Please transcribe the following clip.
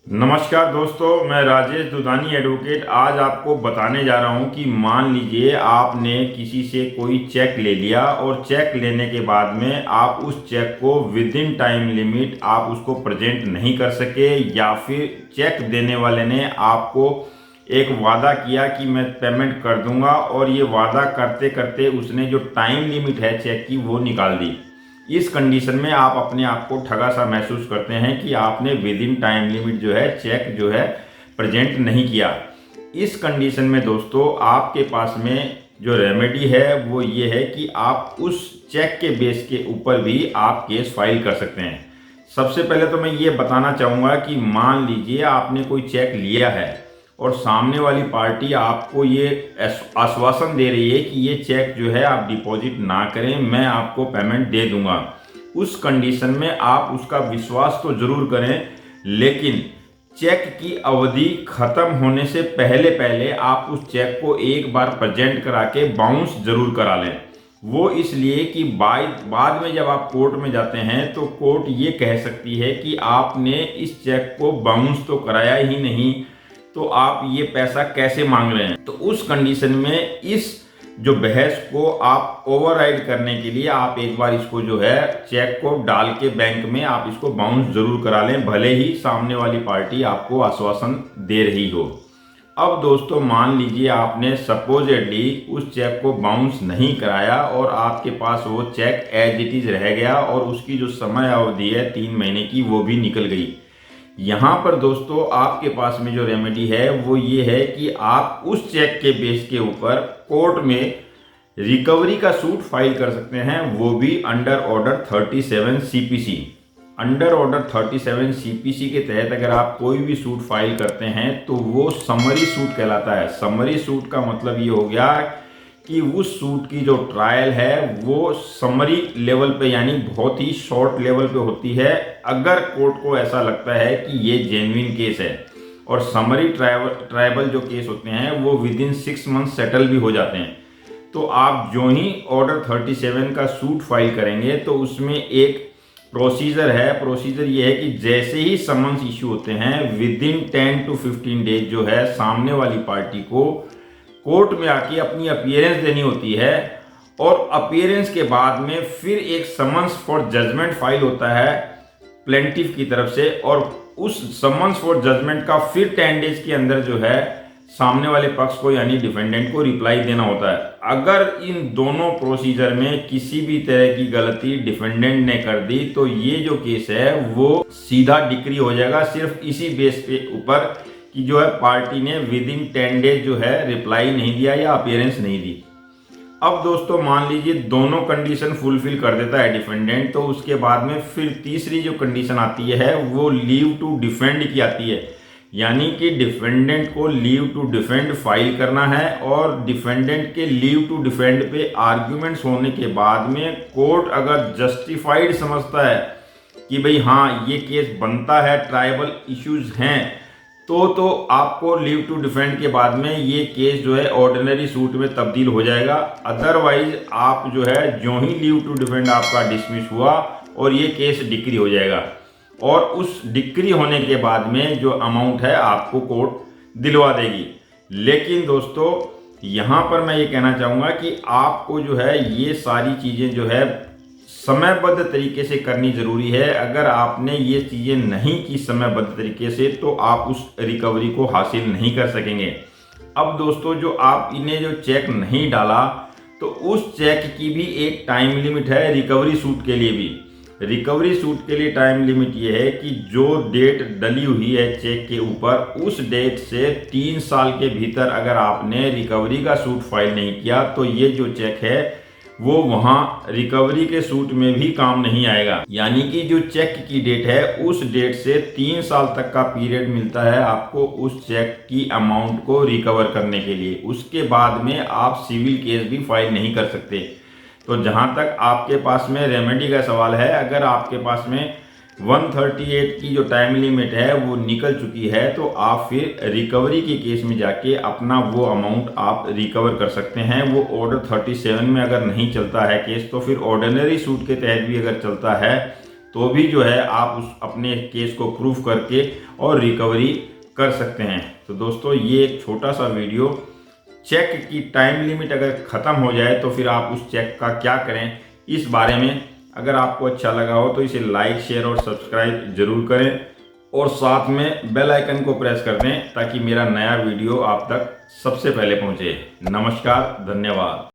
नमस्कार दोस्तों, मैं राजेश दुधानी एडवोकेट आज आपको बताने जा रहा हूं कि मान लीजिए आपने किसी से कोई चेक ले लिया और चेक लेने के बाद में आप उस चेक को विद इन टाइम लिमिट आप उसको प्रेजेंट नहीं कर सके, या फिर चेक देने वाले ने आपको एक वादा किया कि मैं पेमेंट कर दूंगा और ये वादा करते करते उसने जो टाइम लिमिट है चेक की वो निकाल दी। इस कंडीशन में आप अपने आप को ठगा सा महसूस करते हैं कि आपने विद इन टाइम लिमिट जो है चेक जो है प्रेजेंट नहीं किया। इस कंडीशन में दोस्तों आपके पास में जो रेमेडी है वो ये है कि आप उस चेक के बेस के ऊपर भी आप केस फाइल कर सकते हैं। सबसे पहले तो मैं ये बताना चाहूँगा कि मान लीजिए आपने कोई चेक लिया है और सामने वाली पार्टी आपको ये आश्वासन दे रही है कि ये चेक जो है आप डिपॉजिट ना करें, मैं आपको पेमेंट दे दूंगा। उस कंडीशन में आप उसका विश्वास तो जरूर करें, लेकिन चेक की अवधि खत्म होने से पहले पहले आप उस चेक को एक बार प्रेजेंट करा के बाउंस जरूर करा लें। वो इसलिए कि बाद में जब आप कोर्ट में जाते हैं तो कोर्ट ये कह सकती है कि आपने इस चेक को बाउंस तो कराया ही नहीं, तो आप ये पैसा कैसे मांग रहे हैं। तो उस कंडीशन में इस जो बहस को आप ओवरराइड करने के लिए आप एक बार इसको जो है चेक को डाल के बैंक में आप इसको बाउंस जरूर करा लें, भले ही सामने वाली पार्टी आपको आश्वासन दे रही हो। अब दोस्तों मान लीजिए आपने सपोजेडली उस चेक को बाउंस नहीं कराया और आपके पास वो चेक एज इट इज रह गया और उसकी जो समय अवधि है 3 महीने की वो भी निकल गई। यहाँ पर दोस्तों आपके पास में जो रेमेडी है वो ये है कि आप उस चेक के बेस के ऊपर कोर्ट में रिकवरी का सूट फाइल कर सकते हैं, वो भी under order 37 CPC. Under order 37 CPC के तहत अगर आप कोई भी सूट फाइल करते हैं तो वो समरी सूट कहलाता है। समरी सूट का मतलब ये हो गया कि उस सूट की जो ट्रायल है वो समरी लेवल पे यानी बहुत ही शॉर्ट लेवल पे होती है, अगर कोर्ट को ऐसा लगता है कि ये जेन्युइन केस है। और समरी ट्रायबल जो केस होते हैं वो विद इन 6 मंथ सेटल भी हो जाते हैं। तो आप जो ही ऑर्डर 37 का सूट फाइल करेंगे तो उसमें एक प्रोसीजर है। प्रोसीजर ये है कि जैसे ही समन्स इशू होते हैं विद इन 10 to 15 डेज जो है सामने वाली पार्टी को कोर्ट में आके अपनी अपीयरेंस देनी होती है, और अपीयरेंस के बाद में फिर एक समन्स फॉर जजमेंट फाइल होता है प्लेंटिफ की तरफ से, और उस समन्स फॉर जजमेंट का फिर 10 डेज के अंदर जो है सामने वाले पक्ष को यानी डिफेंडेंट को रिप्लाई देना होता है। अगर इन दोनों प्रोसीजर में किसी भी तरह की गलती डिफेंडेंट ने कर दी तो ये जो केस है वो सीधा डिक्री हो जाएगा, सिर्फ इसी बेस पे ऊपर कि जो है पार्टी ने विद इन 10 डेज जो है रिप्लाई नहीं दिया या अपीयरेंस नहीं दी। अब दोस्तों मान लीजिए दोनों कंडीशन फुलफिल कर देता है डिफेंडेंट, तो उसके बाद में फिर तीसरी जो कंडीशन आती है वो लीव टू डिफेंड की आती है। यानी कि डिफेंडेंट को लीव टू डिफेंड फाइल करना है, और डिफेंडेंट के लीव टू डिफेंड पे आर्ग्यूमेंट्स होने के बाद में कोर्ट अगर जस्टिफाइड समझता है कि भाई हाँ ये केस बनता है, ट्राइबल इश्यूज हैं, तो आपको लीव टू डिफेंड के बाद में ये केस जो है ऑर्डिनरी सूट में तब्दील हो जाएगा। अदरवाइज आप जो है जो ही लीव टू डिफेंड आपका डिसमिस हुआ और ये केस डिक्री हो जाएगा, और उस डिक्री होने के बाद में जो अमाउंट है आपको कोर्ट दिलवा देगी। लेकिन दोस्तों यहाँ पर मैं ये कहना चाहूँगा कि आपको जो है ये सारी चीज़ें जो है समयबद्ध तरीके से करनी जरूरी है। अगर आपने ये चीज़ें नहीं की समयबद्ध तरीके से तो आप उस रिकवरी को हासिल नहीं कर सकेंगे। अब दोस्तों जो आप इन्हें जो चेक नहीं डाला तो उस चेक की भी एक टाइम लिमिट है रिकवरी सूट के लिए भी। रिकवरी सूट के लिए टाइम लिमिट ये है कि जो डेट डली हुई है चेक के ऊपर उस डेट से 3 साल के भीतर अगर आपने रिकवरी का सूट फाइल नहीं किया तो ये जो चेक है वो वहाँ रिकवरी के सूट में भी काम नहीं आएगा। यानी कि जो चेक की डेट है उस डेट से 3 साल तक का पीरियड मिलता है आपको उस चेक की अमाउंट को रिकवर करने के लिए। उसके बाद में आप सिविल केस भी फाइल नहीं कर सकते। तो जहाँ तक आपके पास में रेमेडी का सवाल है, अगर आपके पास में 138 की जो टाइम लिमिट है वो निकल चुकी है तो आप फिर रिकवरी के केस में जाके अपना वो अमाउंट आप रिकवर कर सकते हैं। वो ऑर्डर 37 में अगर नहीं चलता है केस तो फिर ऑर्डिनरी सूट के तहत भी अगर चलता है तो भी जो है आप उस अपने केस को प्रूफ करके और रिकवरी कर सकते हैं। तो दोस्तों ये एक छोटा सा वीडियो, चेक की टाइम लिमिट अगर ख़त्म हो जाए तो फिर आप उस चेक का क्या करें, इस बारे में अगर आपको अच्छा लगा हो तो इसे लाइक शेयर और सब्सक्राइब जरूर करें और साथ में बेल आइकन को प्रेस कर दें ताकि मेरा नया वीडियो आप तक सबसे पहले पहुंचे। नमस्कार, धन्यवाद।